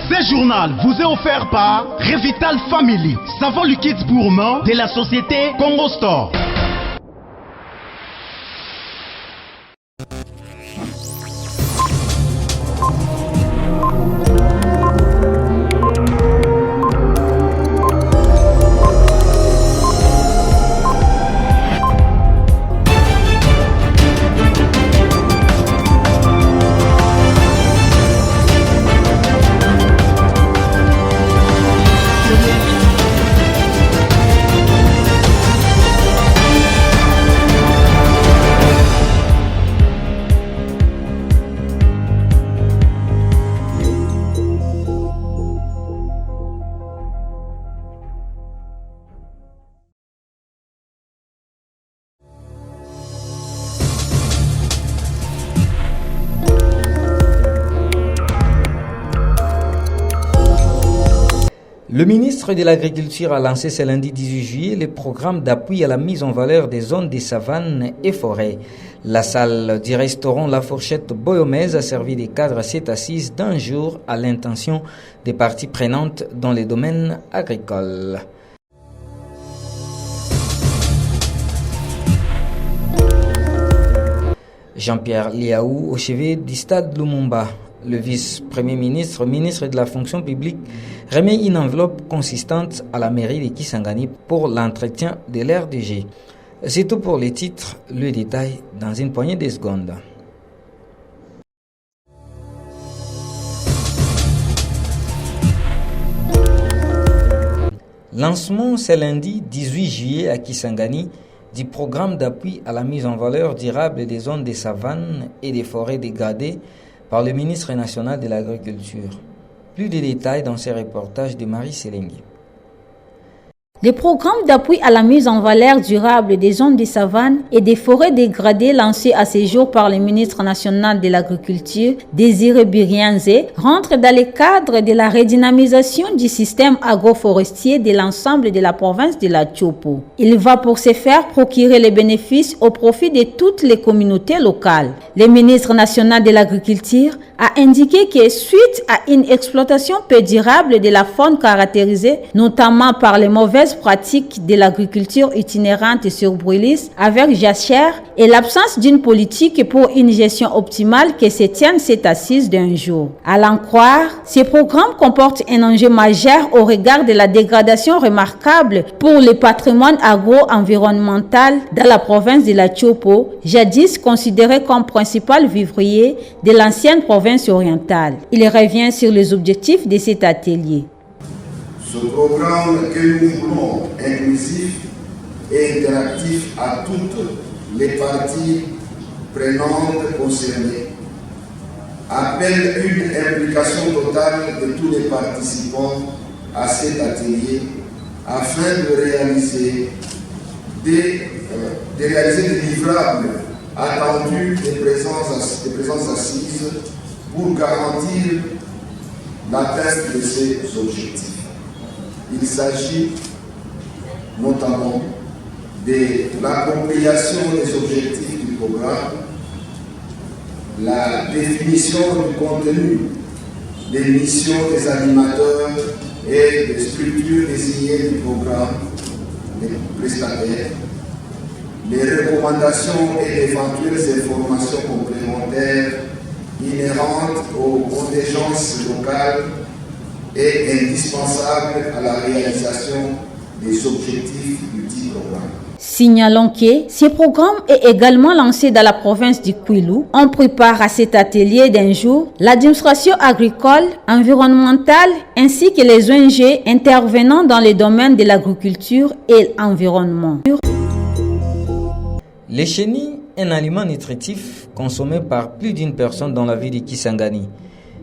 Ce journal vous est offert par Revital Family, savon liquide pour main de la société Congo Store. Le ministre de l'Agriculture a lancé ce lundi 18 juillet le programme d'appui à la mise en valeur des zones des savanes et forêts. La salle du restaurant La Fourchette Boyomèse a servi de cadre à cette assise d'un jour à l'intention des parties prenantes dans les domaines agricoles. Jean-Pierre Liaou au chevet du stade Lumumba. Le vice-premier ministre, ministre de la fonction publique, remet une enveloppe consistante à la mairie de Kisangani pour l'entretien de l'RDG. C'est tout pour les titres, le détail dans une poignée de secondes. Lancement ce lundi 18 juillet à Kisangani du programme d'appui à la mise en valeur durable des zones des savanes et des forêts dégradées par le ministre national de l'Agriculture. Plus de détails dans ce reportage de Marie Selengi. Le programme d'appui à la mise en valeur durable des zones de savane et des forêts dégradées lancé à ce jour par le ministre national de l'Agriculture, Désiré Birianze, rentre dans le cadre de la redynamisation du système agroforestier de l'ensemble de la province de la Tchopo. Il va pour ce faire procurer les bénéfices au profit de toutes les communautés locales. Le ministre national de l'Agriculture a indiqué que suite à une exploitation peu durable de la faune caractérisée notamment par les mauvaises pratiques de l'agriculture itinérante sur brûlis avec jachère et l'absence d'une politique pour une gestion optimale que se tienne cette assise d'un jour. À l'en croire, ce programme comporte un enjeu majeur au regard de la dégradation remarquable pour le patrimoine agro-environnemental dans la province de la Tchopo, jadis considérée comme principal vivrier de l'ancienne province orientale. Il revient sur les objectifs de cet atelier. Ce programme que nous voulons inclusif et interactif à toutes les parties prenantes concernées appelle une implication totale de tous les participants à cet atelier afin de réaliser des livrables attendus des présences assises pour garantir l'atteinte de ces objectifs. Il s'agit notamment de l'appropriation des objectifs du programme, la définition du contenu, des missions des animateurs et des structures désignées du programme, des prestataires, les recommandations et éventuelles informations complémentaires inhérentes aux contingences locales est indispensable à la réalisation des objectifs du dit programme. Signalons que ce programme est également lancé dans la province du Kwilu. On prépare à cet atelier d'un jour l'administration agricole, environnementale ainsi que les ONG intervenant dans les domaines de l'agriculture et l'environnement. Les chenilles, un aliment nutritif consommé par plus d'une personne dans la ville de Kisangani.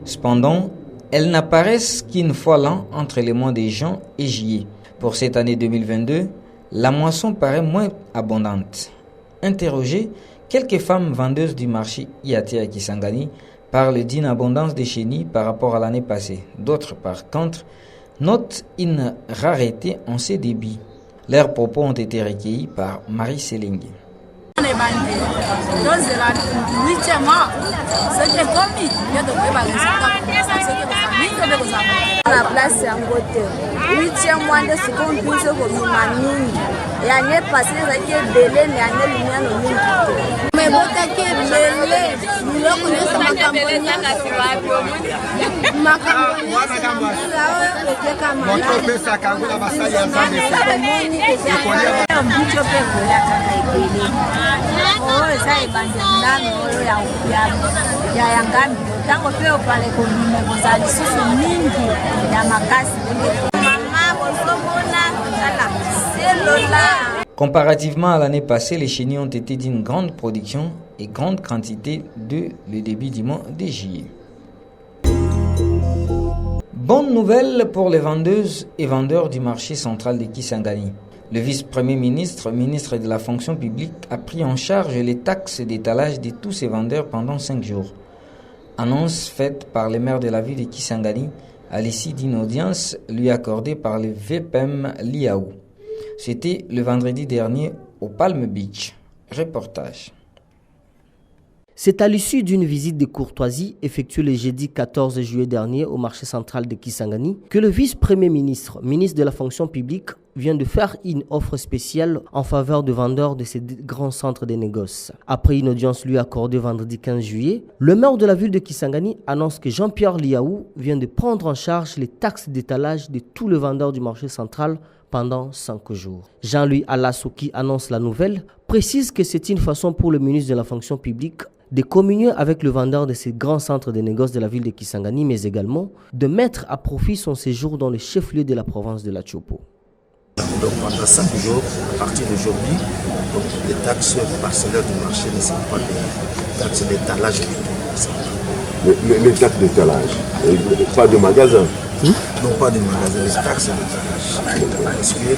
Cependant, elles n'apparaissent qu'une fois l'an entre les mois de juin et juillet. Pour cette année 2022, la moisson paraît moins abondante. Interrogées, quelques femmes vendeuses du marché Yaté à Kisangani parlent d'une abondance de chenilles par rapport à l'année passée. D'autres, par contre, notent une rareté en ces débits. Leurs propos ont été recueillis par Marie Selengi. place yango te 8e mois nde sikoyo biso komema mingi yango epase ezalaki ebele me yango limiano mingi te me botaki ebele biloko nyonso makambo eza ebandeminano oyo ya yangambi ntango mpe opale kobime kozala lisusu mingi ya makasi mama bozomona tala selola. Comparativement à l'année passée, les chenilles ont été d'une grande production et grande quantité dès le début du mois de juillet. Bonne nouvelle pour les vendeuses et vendeurs du marché central de Kisangani. Le vice-premier ministre, ministre de la fonction publique, a pris en charge les taxes d'étalage de tous ces vendeurs pendant 5 jours. Annonce faite par le maire de la ville de Kisangani à l'issue d'une audience lui accordée par le VPM Liaou. C'était le vendredi dernier au Palm Beach. Reportage. C'est à l'issue d'une visite de courtoisie effectuée le jeudi 14 juillet dernier au marché central de Kisangani que le vice-premier ministre, ministre de la fonction publique, vient de faire une offre spéciale en faveur de vendeurs de ces grands centres de négoce. Après une audience lui accordée vendredi 15 juillet, le maire de la ville de Kisangani annonce que Jean-Pierre Liaou vient de prendre en charge les taxes d'étalage de tous les vendeurs du marché central pendant 5 jours. Jean-Louis Alasso, qui annonce la nouvelle, précise que c'est une façon pour le ministre de la fonction publique de communier avec le vendeur de ces grands centres de négoce de la ville de Kisangani, mais également de mettre à profit son séjour dans le chef-lieu de la province de la Tchopo. Donc pendant 5 jours, à partir d'aujourd'hui, les taxes parcellaires du marché ne sont pas des taxes d'étalage. Les taxes d'étalage, pas de magasin. Non, pas de magasin, les taxes d'étalage. Parce que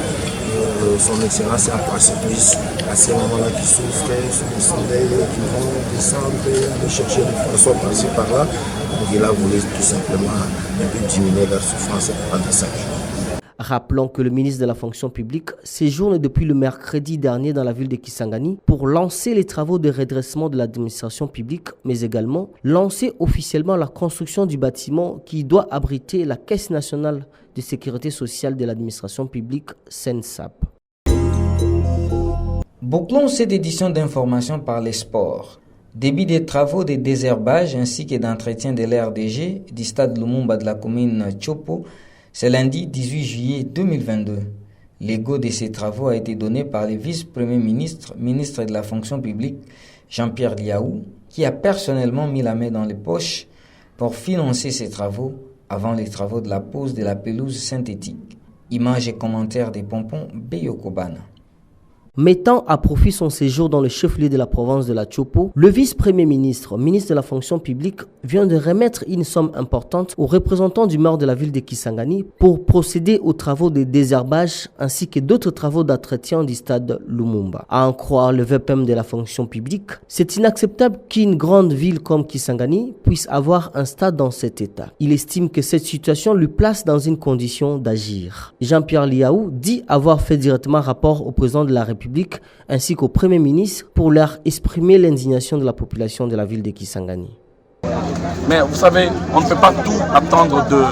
son excellence est un processus à ce moment-là qui souffrait sur le soleil, qui vont descendre, aller chercher des poissons par-ci par-là. Donc il a voulu tout simplement un peu diminuer leur souffrance pendant 5 jours. Rappelons que le ministre de la fonction publique séjourne depuis le mercredi dernier dans la ville de Kisangani pour lancer les travaux de redressement de l'administration publique, mais également lancer officiellement la construction du bâtiment qui doit abriter la Caisse nationale de sécurité sociale de l'administration publique, SENSAP. Bouclons cette édition d'information par les sports. Début des travaux de désherbage ainsi que d'entretien de l'RDG du stade Lumumba de la commune Tchopo. C'est lundi 18 juillet 2022. L'ego de ces travaux a été donné par le vice-premier ministre, ministre de la fonction publique, Jean-Pierre Liaou, qui a personnellement mis la main dans les poches pour financer ces travaux avant les travaux de la pose de la pelouse synthétique. Images et commentaires des pompons Beyokobana. Mettant à profit son séjour dans le chef-lieu de la province de la Tchopo, le vice-premier ministre, ministre de la fonction publique, vient de remettre une somme importante aux représentants du maire de la ville de Kisangani pour procéder aux travaux de désherbage ainsi que d'autres travaux d'entretien du stade Lumumba. À en croire le VPM de la fonction publique, c'est inacceptable qu'une grande ville comme Kisangani puisse avoir un stade dans cet état. Il estime que cette situation lui place dans une condition d'agir. Jean-Pierre Liaou dit avoir fait directement rapport au président de la République ainsi qu'au Premier ministre pour leur exprimer l'indignation de la population de la ville de Kisangani. Mais vous savez, on ne peut pas tout attendre de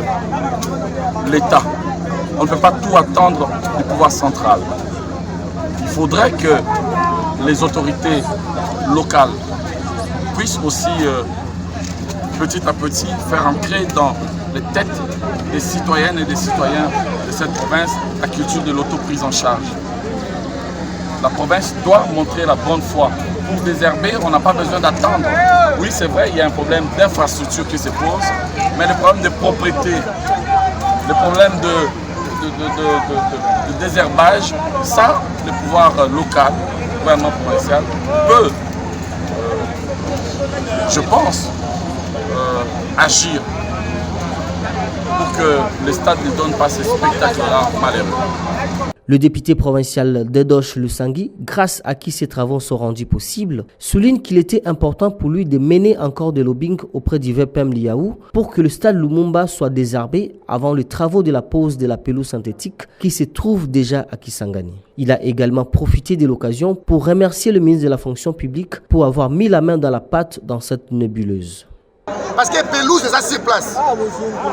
l'État. On ne peut pas tout attendre du pouvoir central. Il faudrait que les autorités locales puissent aussi petit à petit faire entrer dans les têtes des citoyennes et des citoyens de cette province la culture de l'autoprise en charge. La province doit montrer la bonne foi. Pour désherber, on n'a pas besoin d'attendre. Oui, c'est vrai, il y a un problème d'infrastructure qui se pose, mais le problème de propriété, le problème de désherbage, ça, le pouvoir local, le gouvernement provincial peut, je pense, agir pour que le stade ne donne pas ces spectacles-là malheureux. Le député provincial Dedoche Lusangui, grâce à qui ces travaux sont rendus possibles, souligne qu'il était important pour lui de mener encore des lobbying auprès du VPM Liaou pour que le stade Lumumba soit désherbé avant les travaux de la pose de la pelouse synthétique qui se trouve déjà à Kisangani. Il a également profité de l'occasion pour remercier le ministre de la fonction publique pour avoir mis la main dans la pâte dans cette nébuleuse. parce que pelouse eza sur place.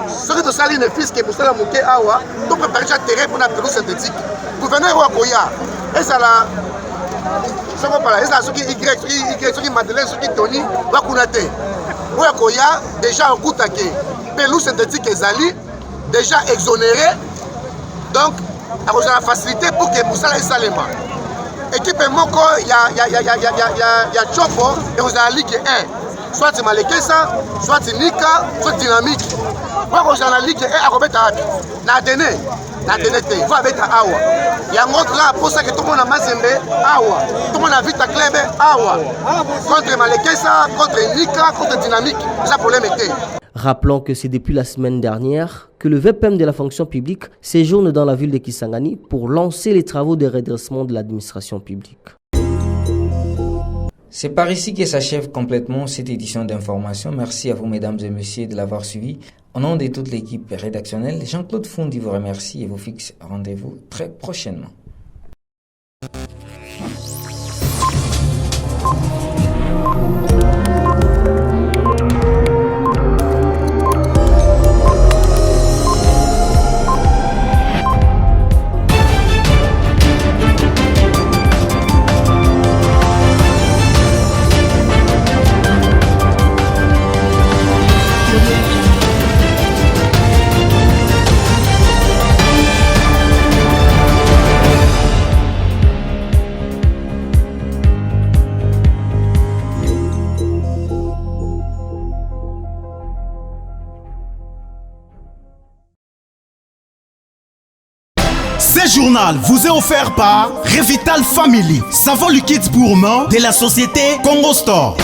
Soki tosali une fils que mosala moke awa, to préparer déjà terrain pour la pelouse synthétique. Gouverneur wa koya, ezala soko pala, ezala soki Y, soki Madeleine, soki Tony, wa kuna te. Wa koya déjà okutake pelouse synthétique ezali déjà exonéré. Donc a facilité pour que mosala esalema. Équipe moko ya Chopo et vous avez Ligue 1. Soit Malekesa, soit Nika, soit Dynamique. Moi quand j'ai la Ligue 1 à Robeta na Dene te va avec Awa. Il y a un autre là pour ça que tout le monde a Mazembe Awa. Tout le monde a Vita Club Awa. Contre Malekesa, contre Nika, contre Dynamique, ça problème était. Rappelons que c'est depuis la semaine dernière que le VPM de la fonction publique séjourne dans la ville de Kisangani pour lancer les travaux de redressement de l'administration publique. C'est par ici que s'achève complètement cette édition d'information. Merci à vous mesdames et messieurs de l'avoir suivi. Au nom de toute l'équipe rédactionnelle, Jean-Claude Fundi vous remercie et vous fixe rendez-vous très prochainement. Ce journal vous est offert par Revital Family, savon liquide gourmand de la société Congo Store.